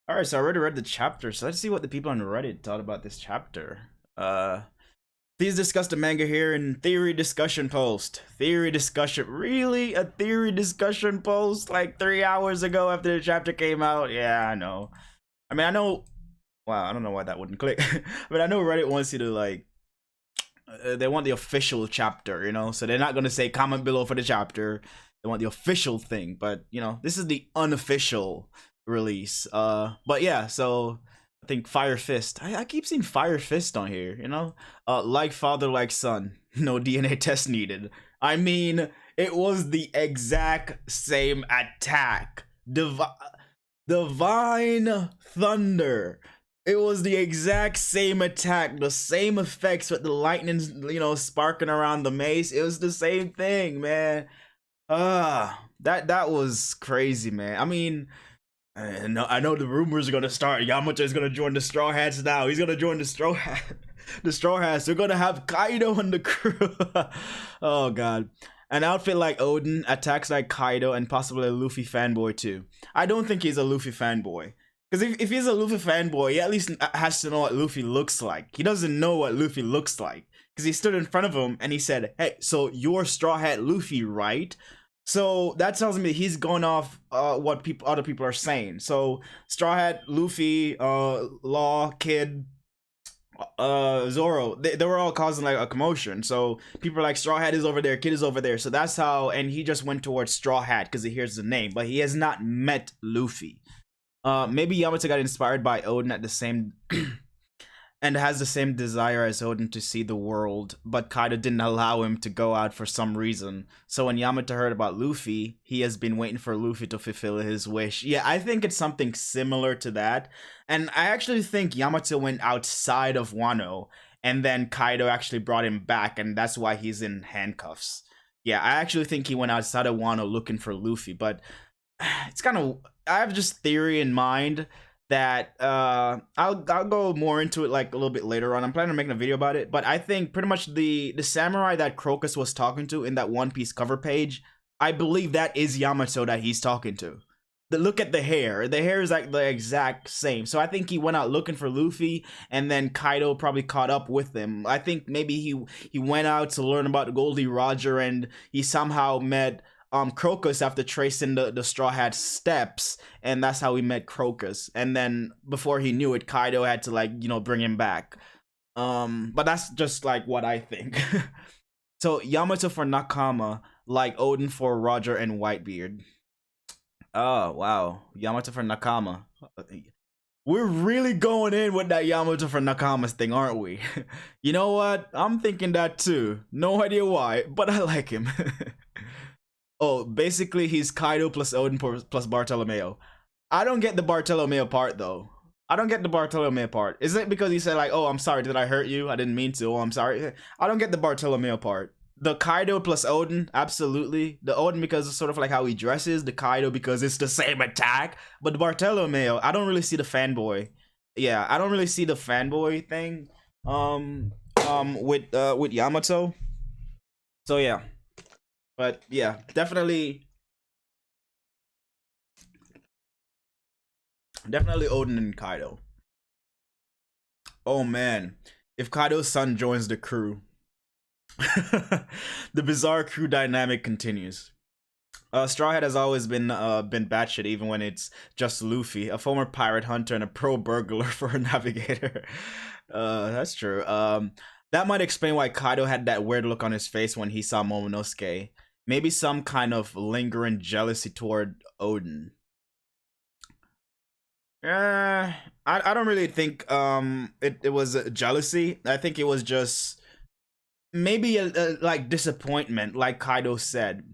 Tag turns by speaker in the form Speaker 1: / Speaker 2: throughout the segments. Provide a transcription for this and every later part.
Speaker 1: All right, so I already read the chapter, so let's see what the people on Reddit thought about this chapter. Uh, Please discuss the manga here in theory discussion post. Theory discussion, really? A theory discussion post like 3 hours ago after the chapter came out? Yeah, I know. I mean, I know. Wow, I don't know why that wouldn't click. But I know Reddit wants you to like. They want the official chapter, you know. So they're not gonna say comment below for the chapter. They want the official thing, but you know, this is the unofficial release. But yeah, so I think Fire Fist. I keep seeing Fire Fist on here, you know? Like father, like son. No DNA test needed. I mean, it was the exact same attack. Divine Thunder. It was the exact same attack, the same effects with the lightning, you know, sparking around the mace. It was the same thing, man. That was crazy, man. I mean, I know the rumors are gonna start. Yamato is gonna join the Straw Hats now. He's gonna join the Straw Hat, the Straw Hats. They're gonna have Kaido on the crew. Oh god. An outfit like Odin, attacks like Kaido, and possibly a Luffy fanboy too. I don't think he's a Luffy fanboy. Because if he's a Luffy fanboy, he at least has to know what Luffy looks like. He doesn't know what Luffy looks like. Because he stood in front of him and he said, hey, so you're Straw Hat Luffy, right? So that tells me he's going off what other people are saying. So Straw Hat, Luffy, Law, Kid, Zoro, they were all causing like a commotion. So people are like, Straw Hat is over there, Kid is over there. So that's how, and he just went towards Straw Hat because he hears the name, but he has not met Luffy. Maybe Yamato got inspired by Odin at the same and has the same desire as Odin to see the world, but Kaido didn't allow him to go out for some reason. So when Yamato heard about Luffy, he has been waiting for Luffy to fulfill his wish. Yeah, I think it's something similar to that. And I actually think Yamato went outside of Wano, and then Kaido actually brought him back, and that's why he's in handcuffs. Yeah, I actually think he went outside of Wano looking for Luffy, but it's kind of, I have just theory in mind that I'll go more into it like a little bit later on. I'm planning on making a video about it, but I think pretty much the samurai that Crocus was talking to in that One Piece cover page, I believe that is Yamato that he's talking to. Look at the hair. The hair is like the exact same. So I think he went out looking for Luffy, and then Kaido probably caught up with him. I think maybe he went out to learn about Goldie Roger, and he somehow met Crocus after tracing the Straw Hat steps, and that's how we met Crocus. And then before he knew it, Kaido had to like, you know, bring him back. But that's just like what I think. So Yamato for Nakama, like Odin for Roger and Whitebeard. Oh wow, Yamato for Nakama. We're really going in with that Yamato for Nakama's thing, aren't we? You know what? I'm thinking that too. No idea why, but I like him. Oh, basically he's Kaido plus Odin plus Bartolomeo. I don't get the Bartolomeo part though. I don't get the Bartolomeo part. Is it because he said like, oh, I'm sorry, did I hurt you? I didn't mean to. Oh, I'm sorry. I don't get the Bartolomeo part. The Kaido plus Odin, absolutely. The Odin because it's sort of like how he dresses. The Kaido because it's the same attack. But the Bartolomeo, I don't really see the fanboy. Yeah, I don't really see the fanboy thing. With Yamato. So yeah. But yeah, definitely Odin and Kaido. Oh man, if Kaido's son joins the crew, the bizarre crew dynamic continues. Straw Hat has always been batshit, even when it's just Luffy, a former pirate hunter and a pro burglar for a navigator. That's true. That might explain why Kaido had that weird look on his face when he saw Momonosuke. Maybe some kind of lingering jealousy toward Odin. I don't really think it was jealousy. I think it was just maybe a like disappointment, like Kaido said.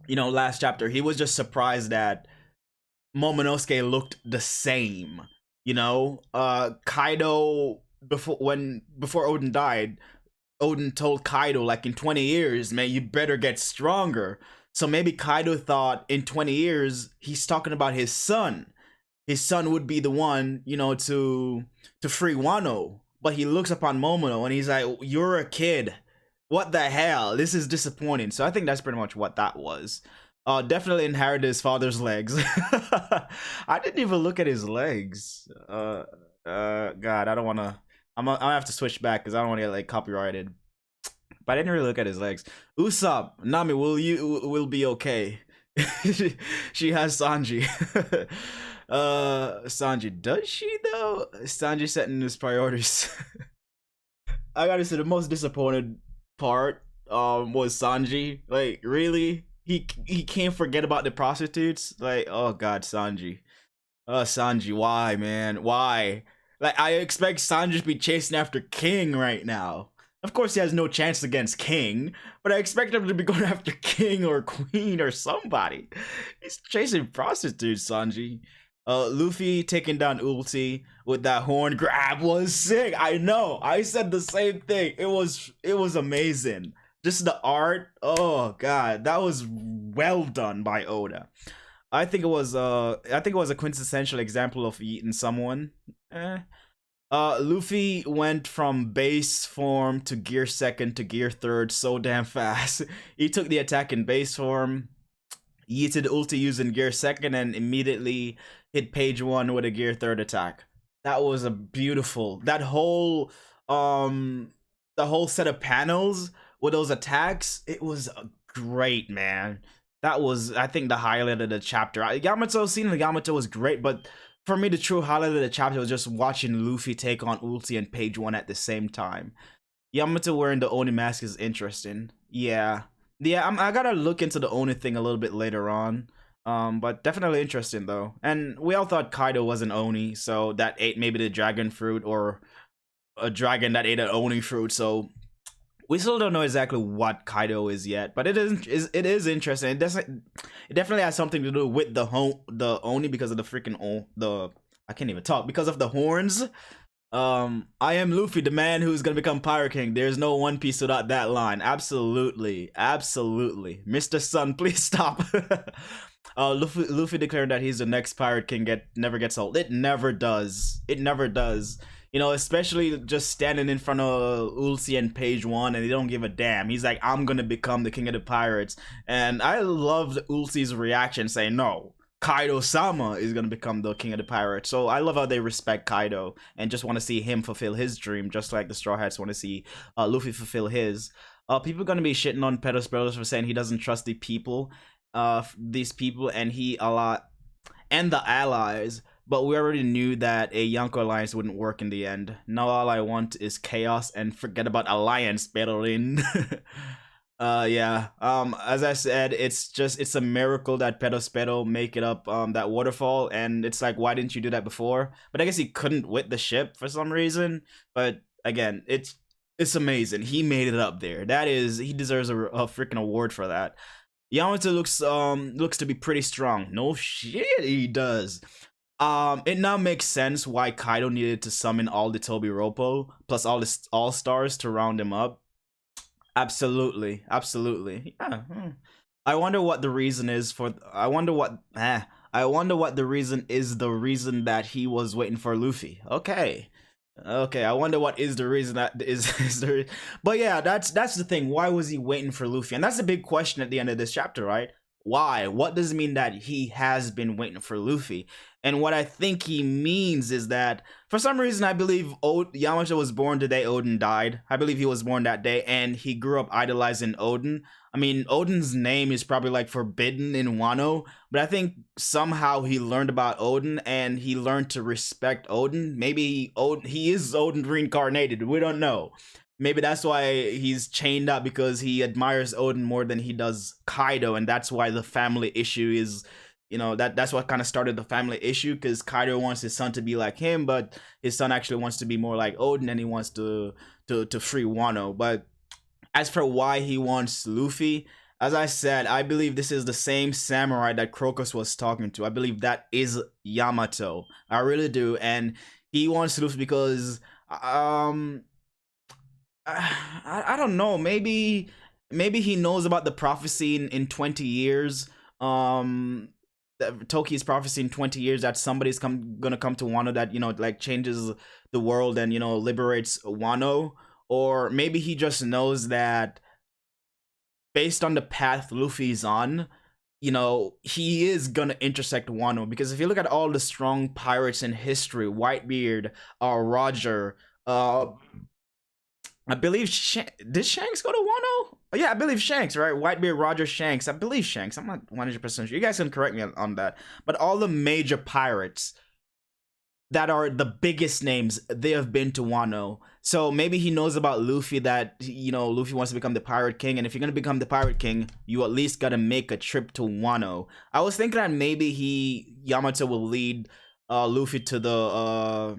Speaker 1: You know, last chapter he was just surprised that Momonosuke looked the same. You know, Kaido before Odin died, Odin told Kaido like in 20 years, man, you better get stronger. So maybe Kaido thought in 20 years he's talking about his son. His son would be the one, you know, to free Wano. But he looks upon Momono and he's like, you're a kid. What the hell? This is disappointing. So I think that's pretty much what that was. Definitely inherited his father's legs. I didn't even look at his legs. God, I don't want to. I have to switch back because I don't want to get like copyrighted. But I didn't really look at his legs. Usopp, Nami, will be okay. She has Sanji. Sanji, does she though? Sanji setting his priorities. I gotta say the most disappointed part was Sanji. Like really, he can't forget about the prostitutes. Like oh god, Sanji. Sanji, why man? Why? Like I expect Sanji to be chasing after King right now. Of course, he has no chance against King, but I expect him to be going after King or Queen or somebody. He's chasing prostitutes, Sanji. Luffy taking down Ulti with that horn grab was sick. I know. I said the same thing. It was amazing. Just the art. Oh god, that was well done by Oda. I think it was a quintessential example of eating someone. Luffy went from base form to gear second to gear third so damn fast. He took the attack in base form, yeeted ulti using gear second, and immediately hit page one with a gear third attack. That was a beautiful. The whole set of panels with those attacks. It was great, man. That was, I think, the highlight of the chapter. Yamato, seeing the Yamato was great, but for me, the true highlight of the chapter was just watching Luffy take on Ulti and Page One at the same time. Yamato wearing the Oni mask is interesting. Yeah. I gotta look into the Oni thing a little bit later on. But definitely interesting though. And we all thought Kaido was an Oni, so that ate maybe the dragon fruit, or a dragon that ate an Oni fruit. So we still don't know exactly what Kaido is yet, but it is interesting. It definitely has something to do with the Oni because of the freaking the I can't even talk because of the horns. I am Luffy, the man who's gonna become Pirate King. There's no One Piece without that line. Absolutely, absolutely. Mr. Sun, please stop. Luffy declared that he's the next Pirate King. Never gets old. It never does. It never does. You know, especially just standing in front of Ulti and Page One, and they don't give a damn. He's like, I'm gonna become the king of the pirates. And I loved Ulti's reaction saying, no, Kaido-sama is gonna become the king of the pirates. So I love how they respect Kaido and just want to see him fulfill his dream, just like the Straw Hats want to see Luffy fulfill his. People are gonna be shitting on Pedro Spoilers for saying he doesn't trust these people, and and the allies. But we already knew that a Yonko alliance wouldn't work in the end. Now all I want is chaos and forget about alliance, Berlin. Yeah. As I said, it's a miracle that Pedo make it up that waterfall, and it's like, why didn't you do that before? But I guess he couldn't with the ship for some reason. But again, it's amazing. He made it up there. He deserves a freaking award for that. Yamato looks to be pretty strong. No shit, he does. It now makes sense why Kaido needed to summon all the Toby Roppo plus all the all stars to round him up. Absolutely, absolutely. Yeah. I wonder what the reason is for. I wonder what. I wonder what the reason is. The reason that he was waiting for Luffy. Okay. Okay, I wonder what is the reason that is the. But yeah, that's the thing. Why was he waiting for Luffy? And that's the big question at the end of this chapter, right? Why? What does it mean that he has been waiting for Luffy? And what I think he means is that for some reason I believe Yamato was born the day Odin died. I believe he was born that day, and he grew up idolizing Odin. I mean, Odin's name is probably like forbidden in Wano, but I think somehow he learned about Odin and he learned to respect Odin. Maybe he is Odin reincarnated. We don't know. Maybe that's why he's chained up, because he admires Odin more than he does Kaido, and that's why the family issue is, that's what kind of started the family issue, because Kaido wants his son to be like him, but his son actually wants to be more like Odin, and he wants to free Wano. But as for why he wants Luffy, as I said, I believe this is the same samurai that Crocus was talking to. I believe that is Yamato. I really do, and he wants Luffy because I don't know. Maybe he knows about the prophecy in 20 years. Toki's prophecy in 20 years that somebody's gonna come to Wano that like changes the world and liberates Wano. Or maybe he just knows that based on the path Luffy's on, he is gonna intersect Wano, because if you look at all the strong pirates in history, Whitebeard, Roger, uh, I believe did Shanks go to Wano? Oh, yeah, I believe Shanks, right? Whitebeard, Roger, Shanks. I believe Shanks. I'm not 100% sure. You guys can correct me on that. But all the major pirates that are the biggest names, they have been to Wano. So maybe he knows about Luffy, that Luffy wants to become the Pirate King, and if you're gonna become the Pirate King, you at least gotta make a trip to Wano. I was thinking that maybe Yamato will lead Luffy to the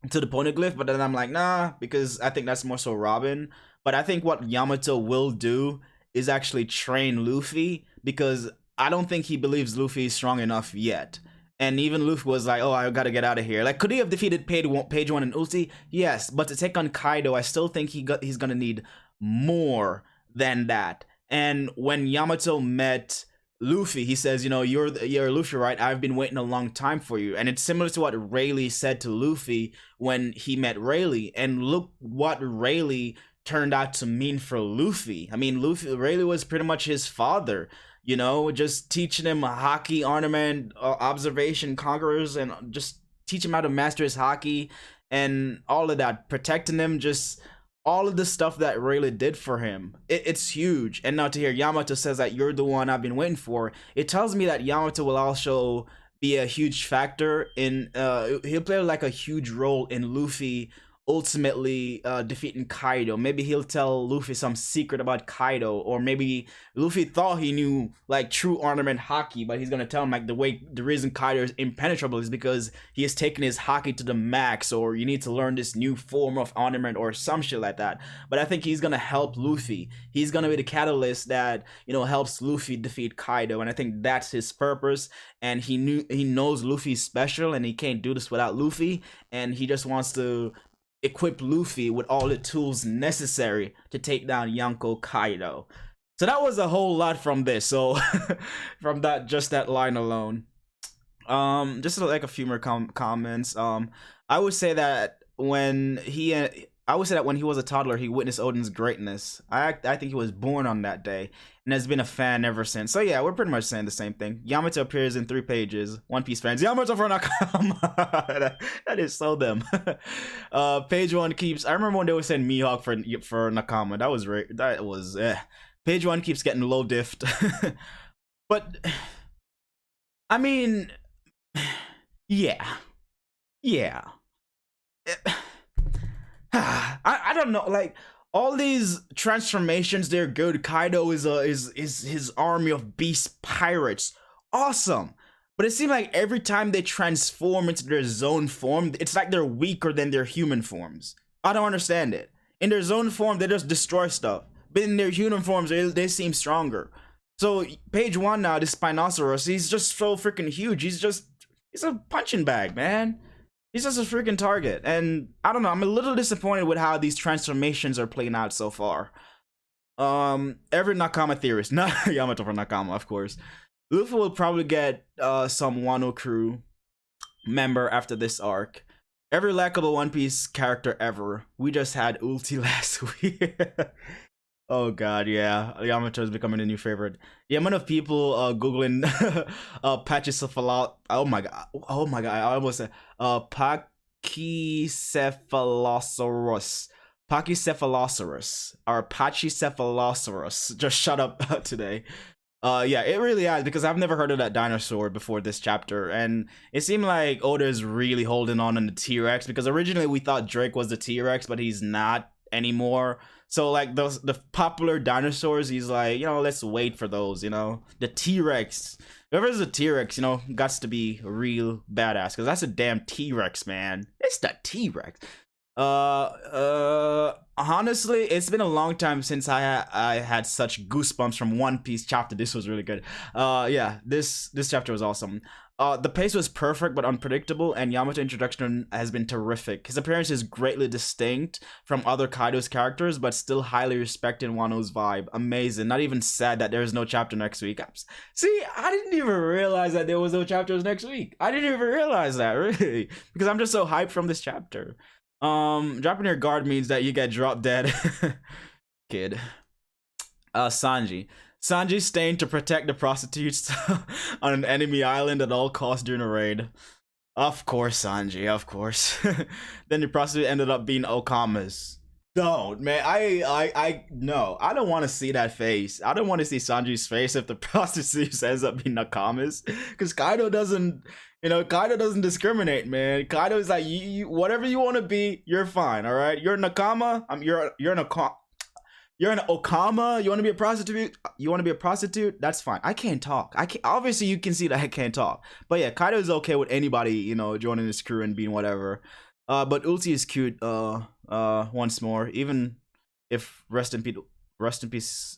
Speaker 1: Poneglyph, but then I'm like, nah, because I think that's more so Robin. But I think what Yamato will do is actually train Luffy, because I don't think he believes Luffy is strong enough yet. And even Luffy was like, oh, I gotta get out of here. Like, could he have defeated Page 1 and Ulti? Yes, but to take on Kaido, I still think he's gonna need more than that. And when Yamato met Luffy, he says, you're Luffy, right? I've been waiting a long time for you. And it's similar to what Rayleigh said to Luffy when he met Rayleigh. And look what Rayleigh turned out to mean for Luffy. I mean, Rayleigh was pretty much his father, just teaching him haki, ornament, observation, conquerors, and just teach him how to master his haki and all of that, protecting him, just all of the stuff that Rayleigh did for him. It's huge. And now to hear Yamato says that you're the one I've been waiting for, it tells me that Yamato will also be a huge factor in he'll play like a huge role in Luffy ultimately defeating Kaido. Maybe he'll tell Luffy some secret about Kaido, or maybe Luffy thought he knew like true ornament haki, but he's gonna tell him like the reason Kaido is impenetrable is because he has taken his haki to the max, or you need to learn this new form of ornament or some shit like that. But I think he's gonna help Luffy. He's gonna be the catalyst that helps Luffy defeat Kaido, and I think that's his purpose. And he knows Luffy's special, and he can't do this without Luffy, and he just wants to equip Luffy with all the tools necessary to take down Yonko Kaido. So that was a whole lot from this. So from that line alone, just like a few more comments. I would say that when he was a toddler, he witnessed Odin's greatness. I think he was born on that day and has been a fan ever since. So yeah, we're pretty much saying the same thing. Yamato appears in 3 pages. One Piece fans, Yamato for Nakama. that is so them. Page 1 keeps. I remember when they were saying Mihawk for Nakama. That was. Page 1 keeps getting low diffed. But I mean, yeah. I don't know, like all these transformations, they're good. Kaido is his army of beast pirates, awesome. But it seems like every time they transform into their zone form, it's like they're weaker than their human forms. I don't understand it. In their zone form, they just destroy stuff, but in their human forms, they seem stronger. So Page 1 now, this Spinosaurus, he's just so freaking huge. He's a punching bag, man. He's just a freaking target. And I don't know, I'm a little disappointed with how these transformations are playing out so far. Every Nakama theorist, not Yamato for Nakama, of course. Luffy will probably get some Wano crew member after this arc. Every likable One Piece character ever. We just had Ulti last week. Oh god, yeah. Yamato is becoming a new favorite. The amount of people googling Pachycephalo. Oh my god. I almost said Pachycephalosaurus. Pachycephalosaurus. Or Pachycephalosaurus. Just shut up today. Yeah, it really has, because I've never heard of that dinosaur before this chapter, and it seemed like Oda is really holding on the T-Rex, because originally we thought Drake was the T-Rex, but he's not anymore. So like the popular dinosaurs, he's like, let's wait for those, the T-Rex. Whoever's a T-Rex, gots to be real badass, because that's a damn T-Rex, man. It's the T-Rex. Honestly, it's been a long time since I had such goosebumps from One Piece chapter. This was really good. Yeah, this chapter was awesome. The pace was perfect but unpredictable, and Yamato introduction has been terrific. His appearance is greatly distinct from other Kaido's characters, but still highly respected Wano's vibe. Amazing. Not even sad that there is no chapter next week. See, I didn't even realize that there was no chapters next week. I didn't even realize that, really, because I'm just so hyped from this chapter. Dropping your guard means that you get dropped dead. Kid. Sanji. Sanji staying to protect the prostitutes on an enemy island at all costs during a raid. Of course, Sanji, of course. Then the prostitute ended up being Okama's. Don't, man. No. I don't want to see that face. I don't want to see Sanji's face if the prostitute ends up being Nakama's. Because Kaido doesn't, Kaido doesn't discriminate, man. Kaido is like, whatever you want to be, you're fine, all right? You're Nakama. You're an Okama. You're an Okama. You want to be a prostitute? You want to be a prostitute? That's fine. I can't talk. I can't. Obviously, you can see that I can't talk. But yeah, Kaido is okay with anybody, joining this crew and being whatever. But Ulti is cute. Once more, even if rest in peace,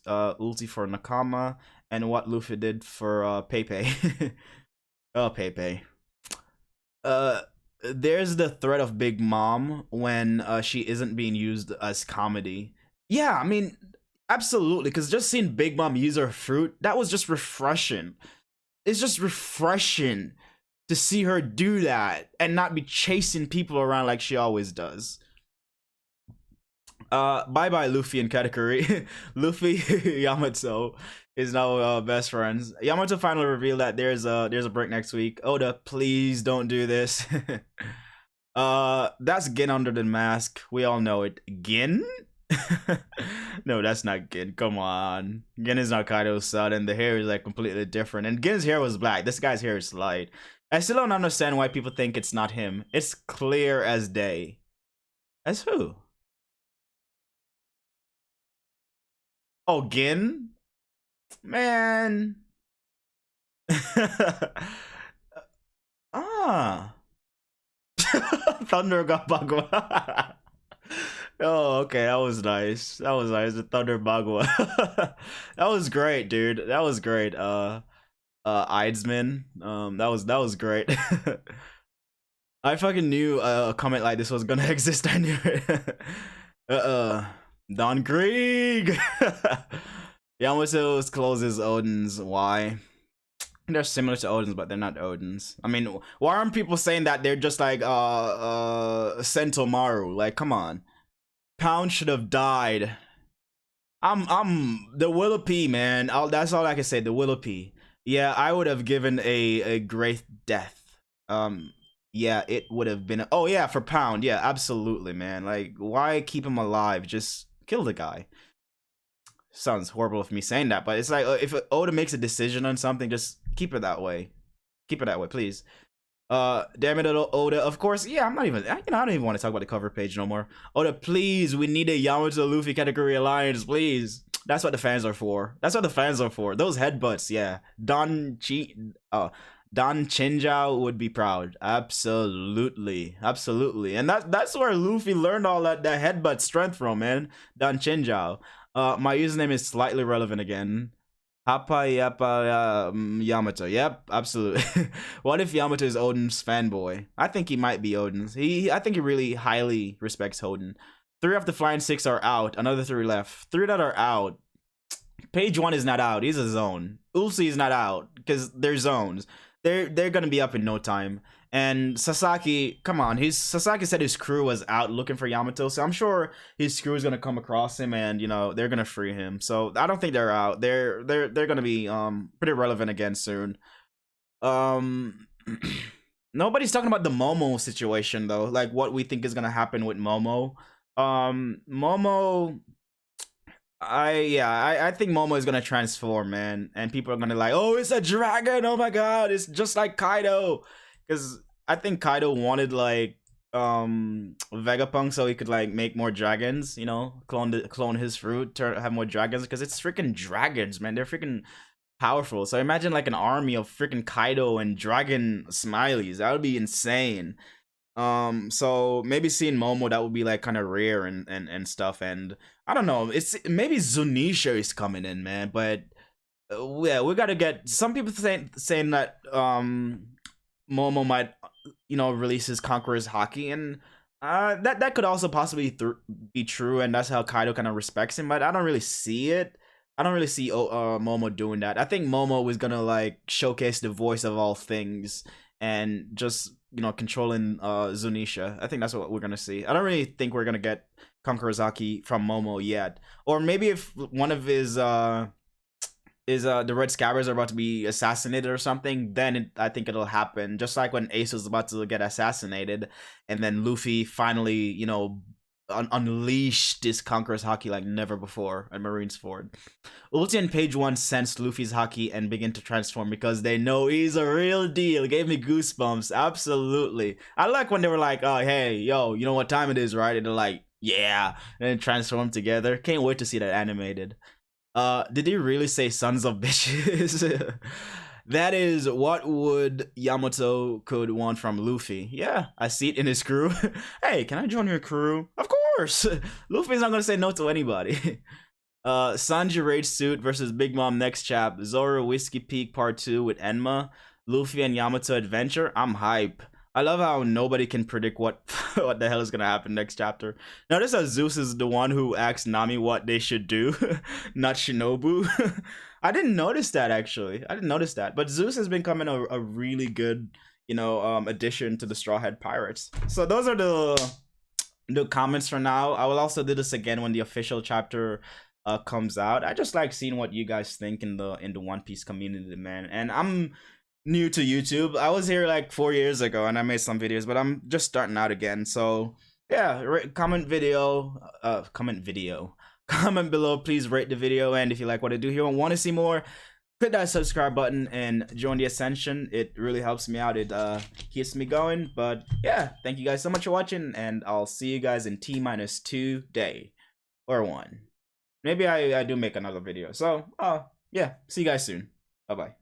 Speaker 1: Ulti for Nakama and what Luffy did for Pepe. Oh, Pepe. There's the threat of Big Mom when she isn't being used as comedy. Yeah, I mean, absolutely, because just seeing Big Mom use her fruit, that was just refreshing. It's just refreshing to see her do that and not be chasing people around like she always does. Bye Luffy and Katakuri. Luffy Yamato is now best friends. Yamato finally revealed that there's a break next week. Oda, please don't do this. That's Gin under the mask. We all know it. Gin? No, that's not Gin. Come on. Gin is not Kaido's son, and the hair is like completely different. And Gin's hair was black. This guy's hair is light. I still don't understand why people think it's not him. It's clear as day. As who? Oh, Gin? Man. Ah. Thunder got Bagua. Oh, okay, that was nice. That was nice. The Thunder Bagua. That was great, dude. That was great. Eidsman. That was great. I fucking knew a comment like this was gonna exist. I knew it. Don Krieg. Yamato's closes Odin's. Why? They're similar to Odin's, but they're not Odin's. I mean, why aren't people saying that they're just like Sentomaru? Like, come on. Pound should have died. I'm the Willoughby, man. That's all I can say. The Willoughby. Yeah, I would have given a great death. Yeah, it would have been. Oh yeah, for Pound. Yeah, absolutely, man. Like, why keep him alive? Just kill the guy. Sounds horrible of me saying that, but it's like if Oda makes a decision on something, just keep it that way. Keep it that way, please. Damn it, Oda. Of course, yeah. I don't even want to talk about the cover page no more. Oda, please, we need a Yamato Luffy Katakuri alliance, please. That's what the fans are for. That's what the fans are for. Those headbutts, yeah. Don Chinjao would be proud. Absolutely, absolutely. And that's where Luffy learned all that headbutt strength from, man. Don Chinjao. My username is slightly relevant again. Hapa Yappa Yamato. Yep, absolutely. What if Yamato is Odin's fanboy? I think he might be Odin's. I think he really highly respects Odin. 3 of the flying 6 are out. Another 3 left. 3 that are out. Page 1 is not out. He's a zone. Ulsi is not out because they're zones. They're gonna be up in no time. And Sasaki, come on, Sasaki said his crew was out looking for Yamato, so I'm sure his crew is gonna come across him and they're gonna free him. So I don't think they're out. They're gonna be pretty relevant again soon. Nobody's talking about the Momo situation though, like what we think is gonna happen with Momo. Momo, I think Momo is gonna transform, man, and people are gonna like, oh, it's a dragon, oh my god, it's just like Kaido. Because I think Kaido wanted like Vegapunk so he could like make more dragons, clone his fruit to have more dragons, because it's freaking dragons, man. They're freaking powerful. So imagine like an army of freaking Kaido and dragon smileys. That would be insane. So maybe seeing Momo, that would be like kind of rare and stuff. And I don't know, it's maybe Zunisha is coming in, man, but yeah, we gotta get some people saying that Momo might release his Conqueror's Haki, and that could also possibly be true, and that's how Kaido kind of respects him, but I don't really see it. I don't really see Momo doing that. I think Momo is gonna like showcase the voice of all things and just controlling Zunisha. I think that's what we're gonna see. I don't really think we're gonna get Conqueror's Haki from Momo yet, or maybe if one of his the Red Scabbards are about to be assassinated or something, then I think it'll happen. Just like when Ace was about to get assassinated, and then Luffy finally, you know, unleashed this Conqueror's Haki like never before at Marineford. Ulti and Page 1 sensed Luffy's Haki and begin to transform because they know he's a real deal. It gave me goosebumps. Absolutely. I like when they were like, oh, hey, yo, you know what time it is, right? And they're like, yeah. And then transform together. Can't wait to see that animated. Did he really say sons of bitches? That is what would Yamato could want from Luffy. Yeah, I see it in his crew. Hey, can I join your crew? Of course. Luffy's not gonna say no to anybody. Sanji Raid Suit versus Big Mom next chap. Zoro Whiskey Peak Part 2 with Enma. Luffy and Yamato adventure. I'm hype. I love how nobody can predict what what the hell is gonna happen next chapter. Notice how Zeus is the one who asks Nami what they should do, not Shinobu. I didn't notice that actually. I didn't notice that. But Zeus has been coming a really good, you know, addition to the Straw Hat Pirates. So those are the comments for now. I will also do this again when the official chapter comes out. I just like seeing what you guys think in the One Piece community, man. And I'm new to YouTube. I was here like 4 years ago and I made some videos, but I'm just starting out again. So yeah, comment below, please rate the video, and if you like what I do here and want to see more, click that subscribe button and join the Ascension. It really helps me out. It keeps me going. But yeah, thank you guys so much for watching, and I'll see you guys in T-2 day or 1. Maybe I do make another video. So yeah, see you guys soon. Bye bye.